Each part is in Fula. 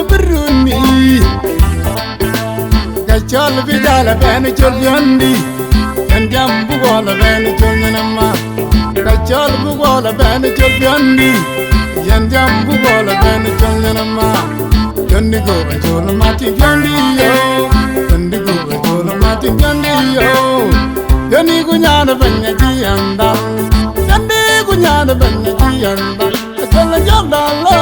Bruni Gachol Vidala Benachol Yondi and Jambu Walla Benachol Yanama Gachol Bugola Benachol Yondi and Jambu Walla Benachol Yanama Yandigo Bajola Mati Yondi yo Yandigo Bajola Mati Yondi yo Yanigunyana Banyaji and Dal Yanigunyana Banyaji and Dal Atala Jogdala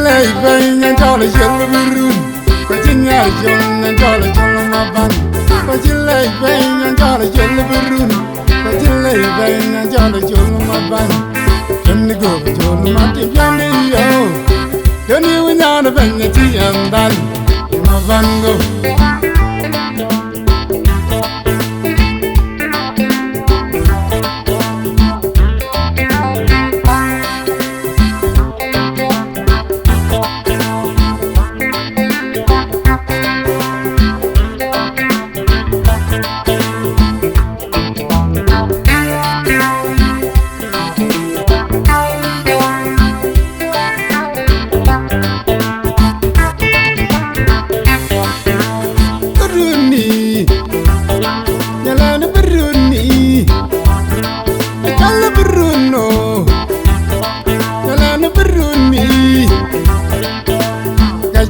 Lay bang and jolly jelly room. But in your young and jolly jelly my bun. But you lay bang and jolly jelly room. But you lay bang and jolly jelly my bun. Can you go to your mountain candy? Oh, can you win out of any tea and done? My van go.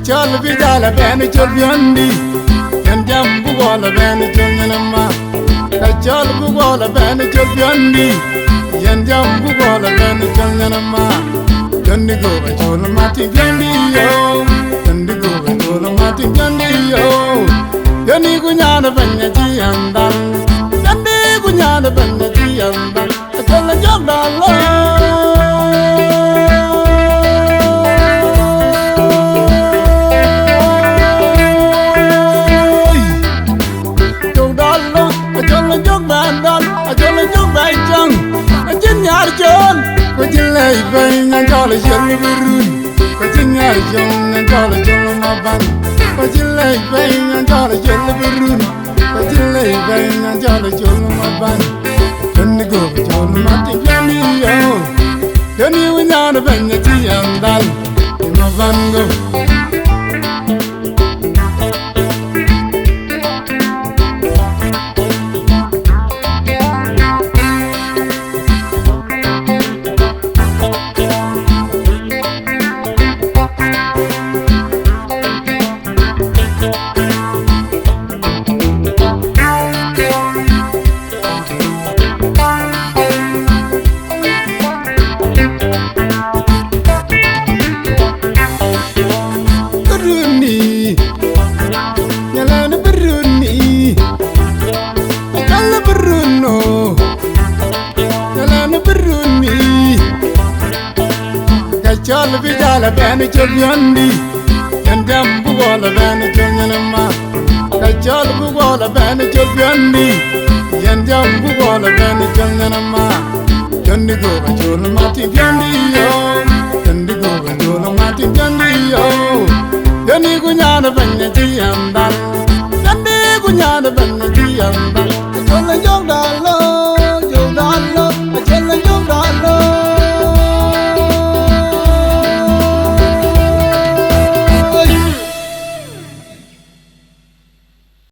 Chol Vidala Benachol Yondi and Jambu Walla Benachol Yanama Chol Bugola Benachol Yondi and Jambu Walla Benachol Yanama Yandigo Bajola Mati Yondi yo Yandigo Bajola Mati Yondi yo Yanigunyana Banyaji and Dal Yanigunyana Banyaji and Dal Atala Jogdala Lay bang and jolly jelly room. But in your young and jolly jelly my bun. But you lay bang and jolly jelly room. But you lay bang and jolly jelly my bun. Can you go to your mountain candy? Oh, can you win out of any tea and dal? My van go. Chol Vidala Benachol Yondi and Jambu Walla Benachol Yanama Chol Bugola Benachol Yondi and Jambu Walla Benachol Yanama Yandigo Bajola Mati Yondi yo Yandigo Bajola Mati Yondi yo Yanigunyana Banyaji and Dal Yanigunyana Banyaji and Dal Atala Jogdala